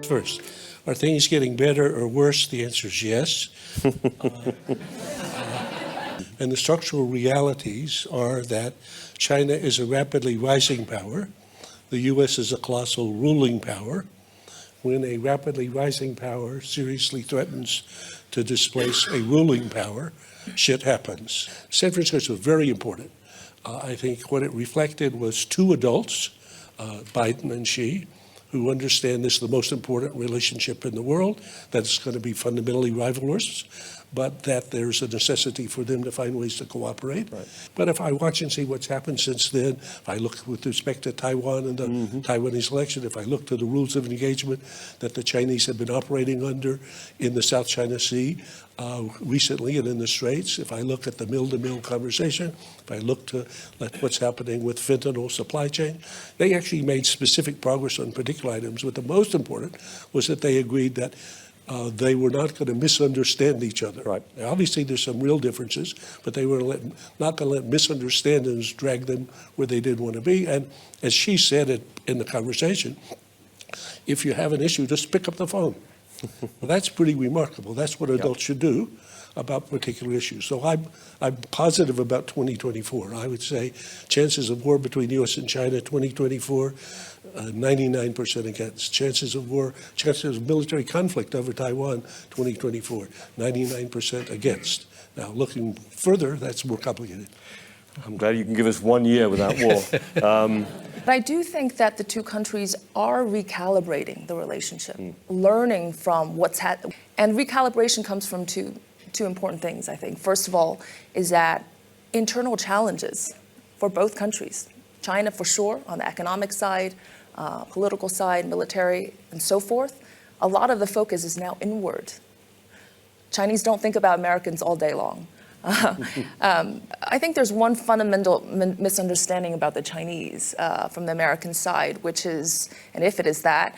first. Are things getting better or worse? The answer is yes. And the structural realities are that China is a rapidly rising power. The U.S. is a colossal ruling power. When a rapidly rising power seriously threatens to displace a ruling power, shit happens. San Francisco was very important. I think what it reflected was two adults, Biden and Xi, who understand this is the most important relationship in the world, that it's going to be fundamentally rivalrous, but that there's a necessity for them to find ways to cooperate. Right. But if I watch and see what's happened since then, if I look with respect to Taiwan and the Taiwanese election, if I look to the rules of engagement that the Chinese have been operating under in the South China Sea recently and in the Straits, if I look at the mill-to-mill conversation, if I look to what's happening with fentanyl supply chain, they actually made specific progress on particular items. But the most important was that they agreed that they were not going to misunderstand each other. Right. Now, obviously, there's some real differences, but they were not going to let misunderstandings drag them where they didn't want to be. And as she said it in the conversation, if you have an issue, just pick up the phone. Well, that's pretty remarkable. That's what adults should do about particular issues. So I'm positive about 2024. I would say chances of war between U.S. and China 2024, 99% against. Chances of military conflict over Taiwan 2024, 99% against. Now, looking further, that's more complicated. I'm glad you can give us 1 year without war. But I do think that the two countries are recalibrating the relationship, learning from what's happened. And recalibration comes from two important things, I think. First of all, is that internal challenges for both countries. China, for sure, on the economic side, political side, military, and so forth. A lot of the focus is now inward. Chinese don't think about Americans all day long. I think there's one fundamental misunderstanding about the Chinese from the American side, which is, and if it is that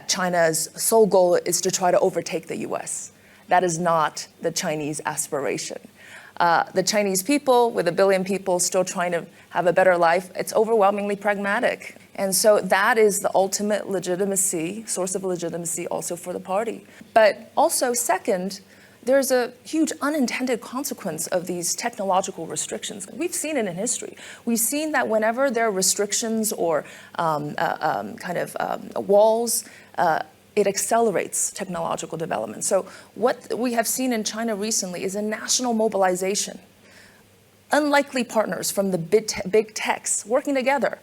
China's sole goal is to try to overtake the U.S. That is not the Chinese aspiration. The Chinese people, with 1 billion people still trying to have a better life, it's overwhelmingly pragmatic. And so that is the ultimate legitimacy, source of legitimacy also for the party. But also, second, there's a huge unintended consequence of these technological restrictions. We've seen it in history. We've seen that whenever there are restrictions or walls, it accelerates technological development. So what we have seen in China recently is a national mobilization. Unlikely partners from the big techs working together,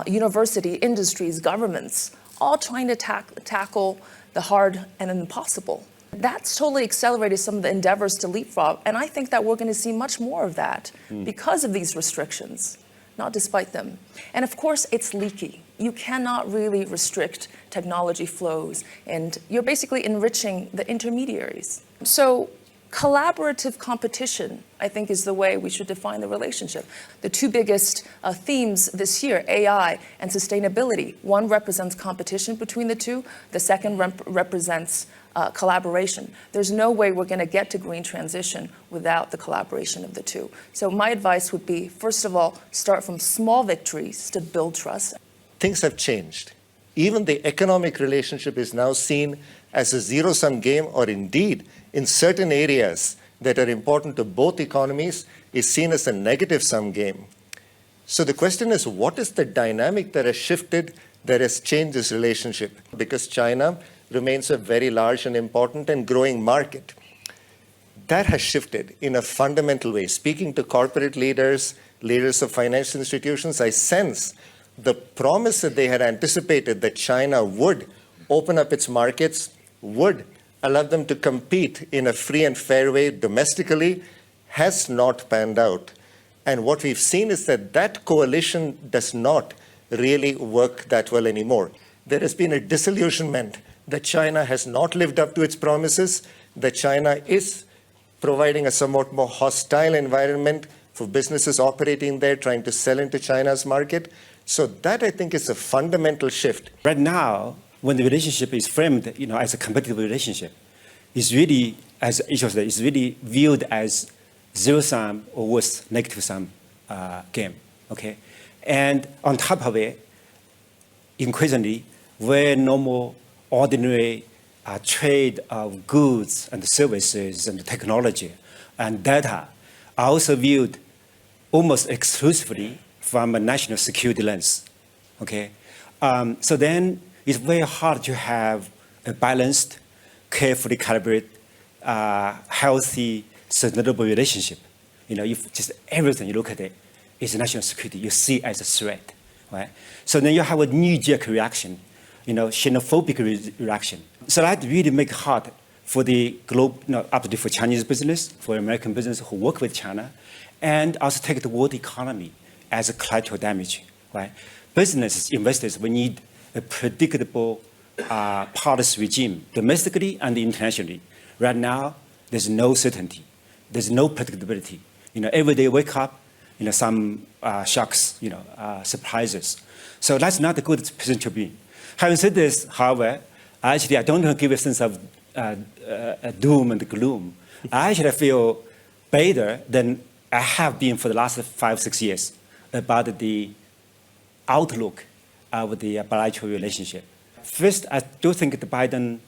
university, industries, governments, all trying to tackle the hard and impossible. That's totally accelerated some of the endeavors to leapfrog, and I think that we're going to see much more of that because of these restrictions, not despite them. And of course, it's leaky. You cannot really restrict technology flows, and you're basically enriching the intermediaries. So collaborative competition, I think, is the way we should define the relationship. The two biggest themes this year, AI and sustainability. One represents competition between the two. The second represents collaboration. There's no way we're going to get to green transition without the collaboration of the two. So my advice would be, first of all, start from small victories to build trust. Things have changed. Even the economic relationship is now seen as a zero-sum game, or indeed, in certain areas that are important to both economies, is seen as a negative-sum game. So the question is, what is the dynamic that has shifted, that has changed this relationship? Because China remains a very large and important and growing market. That has shifted in a fundamental way. Speaking to corporate leaders, leaders of financial institutions, I sense the promise that they had anticipated that China would open up its markets, would allow them to compete in a free and fair way domestically, has not panned out. And what we've seen is that that coalition does not really work that well anymore. There has been a disillusionment that China has not lived up to its promises, that China is providing a somewhat more hostile environment for businesses operating there, trying to sell into China's market. So that, I think, is a fundamental shift. Right now, when the relationship is framed, as a competitive relationship, it's really, as Isha said, it's really viewed as zero-sum or worse, negative-sum game. Okay, and on top of it, increasingly, where no more ordinary trade of goods and services and technology and data are also viewed almost exclusively from a national security lens. Okay, so then it's very hard to have a balanced, carefully calibrated, healthy, sustainable relationship. You know, if just everything you look at it is national security, you see it as a threat, right? So then you have a knee-jerk reaction, you know, xenophobic reaction. So that really make it hard for the global, obviously for Chinese business, for American business who work with China, and also take the world economy as a collateral damage, right? Businesses, investors, we need a predictable policy regime, domestically and internationally. Right now, there's no certainty. There's no predictability. You know, every day wake up, you know, some shocks, you know, surprises. So that's not a good position to be. Having said this, however, actually, I don't want to give a sense of doom and gloom. I actually feel better than I have been for the last 5-6 years about the outlook of the bilateral relationship. First, I do think the Biden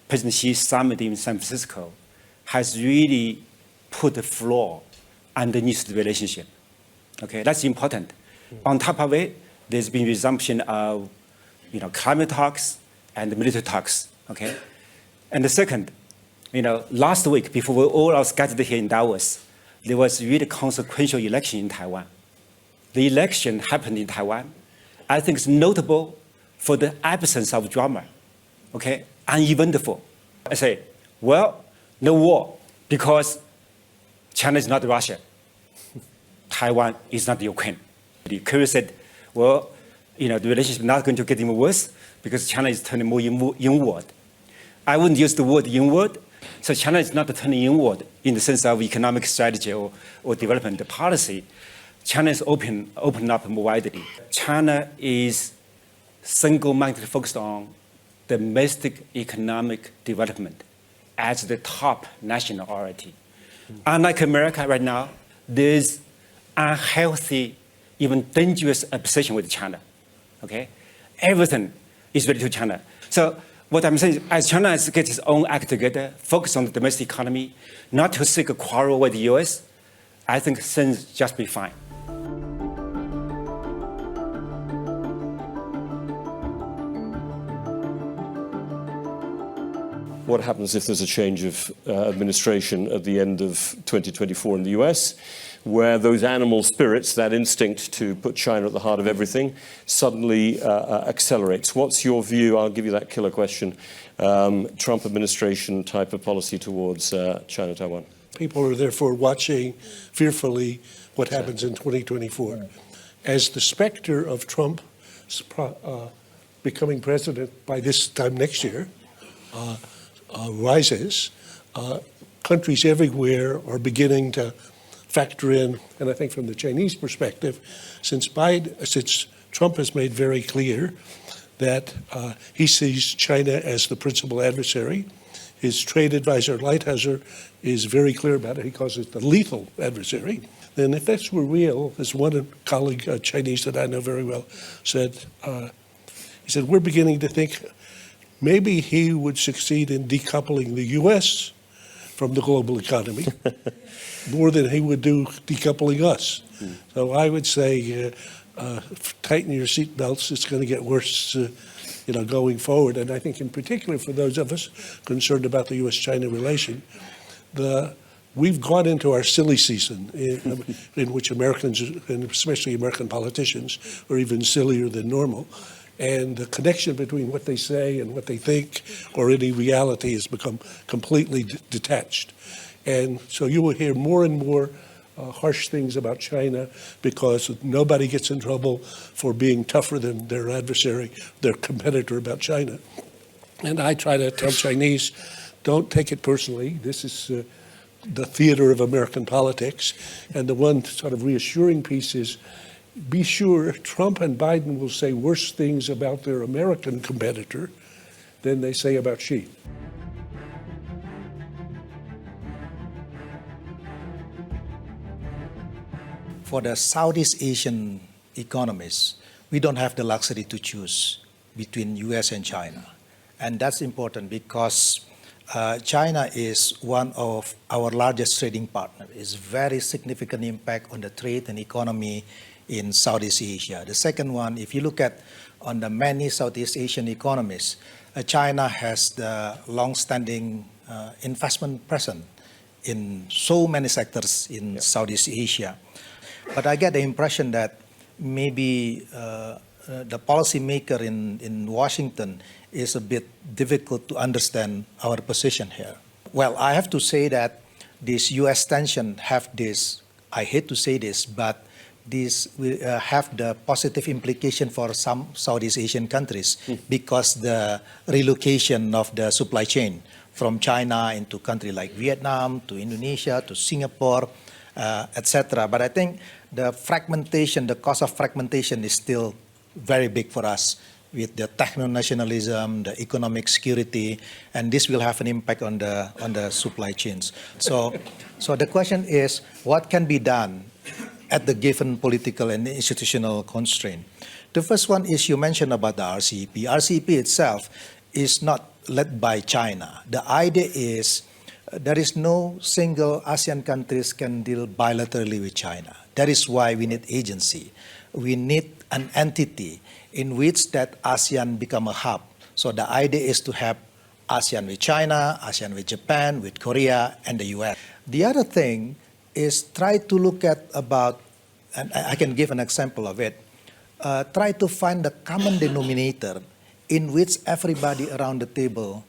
President Xi's summit in San Francisco has really put a flaw underneath the relationship. Okay, that's important. On top of it, there's been resumption of, you know, climate talks and military talks. Okay, and the second, you know, last week before we all are gathered here in Davos, there was really consequential election in Taiwan. The election happened in Taiwan. I think it's notable for the absence of drama. Okay, uneventful. I say, well, no war because China is not Russia. Taiwan is not Ukraine. Kerry said, well, you know, the relationship is not going to get even worse because China is turning more inward. I wouldn't use the word inward. So China is not turning inward in the sense of economic strategy or development policy. China is open up more widely. China is single-mindedly focused on domestic economic development as the top national priority. Unlike America right now, there's unhealthy, even dangerous obsession with China. Okay, everything is related to China. So what I'm saying is, as China gets its own act together, focus on the domestic economy, not to seek a quarrel with the U.S., I think things just be fine. What happens if there's a change of administration at the end of 2024 in the US, where those animal spirits, that instinct to put China at the heart of everything, suddenly accelerates? What's your view? I'll give you that killer question. Trump administration type of policy towards China-Taiwan. People are therefore watching fearfully what happens in 2024. As the specter of Trump becoming president by this time next year rises, countries everywhere are beginning to factor in, and I think from the Chinese perspective, since Trump has made very clear that he sees China as the principal adversary. His trade advisor, Lighthizer, is very clear about it. He calls it the lethal adversary. Then if this were real, as one colleague, Chinese that I know very well, said, he said, we're beginning to think maybe he would succeed in decoupling the U.S. from the global economy more than he would do decoupling us. So I would say tighten your seatbelts. It's going to get worse, going forward. And I think in particular for those of us concerned about the U.S.-China relation, we've gone into our silly season in which Americans, and especially American politicians, are even sillier than normal. And the connection between what they say and what they think or any reality has become completely detached. And so you will hear more and more harsh things about China because nobody gets in trouble for being tougher than their adversary, their competitor about China. And I try to tell Chinese, don't take it personally. This is the theater of American politics. And the one sort of reassuring piece is, be sure Trump and Biden will say worse things about their American competitor than they say about Xi. For the Southeast Asian economies, we don't have the luxury to choose between US and China. And that's important because China is one of our largest trading partners. It's very significant impact on the trade and economy in Southeast Asia. The second one, if you look at on the many Southeast Asian economies, China has the long-standing investment presence in so many sectors in Southeast Asia. But I get the impression that maybe the policymaker in Washington is a bit difficult to understand our position here. Well, I have to say that this U.S. tension have this, I hate to say this, but this will have the positive implication for some Southeast Asian countries because the relocation of the supply chain from China into countries like Vietnam to Indonesia to Singapore, etc. But I think the fragmentation, the cost of fragmentation is still very big for us with the techno-nationalism, the economic security, and this will have an impact on the supply chains. So the question is, what can be done at the given political and institutional constraint? The first one is you mentioned about the RCEP. RCEP itself is not led by China. The idea is there is no single ASEAN countries can deal bilaterally with China. That is why we need agency. We need an entity in which that ASEAN become a hub. So the idea is to have ASEAN with China, ASEAN with Japan, with Korea, and the US. The other thing is try to look at about, and I can give an example of it, try to find the common denominator in which everybody around the table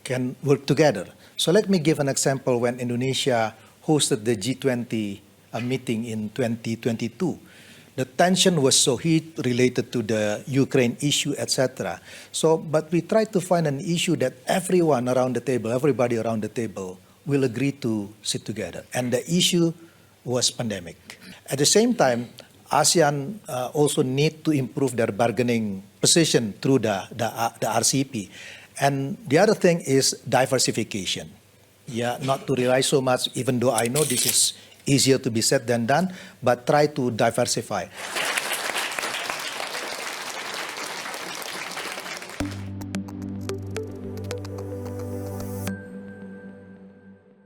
can work together. So let me give an example when Indonesia hosted the G20 meeting in 2022. The tension was so heat related to the Ukraine issue, etc. So, but we tried to find an issue that everyone around the table, everybody around the table will agree to sit together. And the issue was pandemic. At the same time, ASEAN also need to improve their bargaining position through the RCEP. And the other thing is diversification. Yeah, not to rely so much, even though I know this is easier to be said than done, but try to diversify.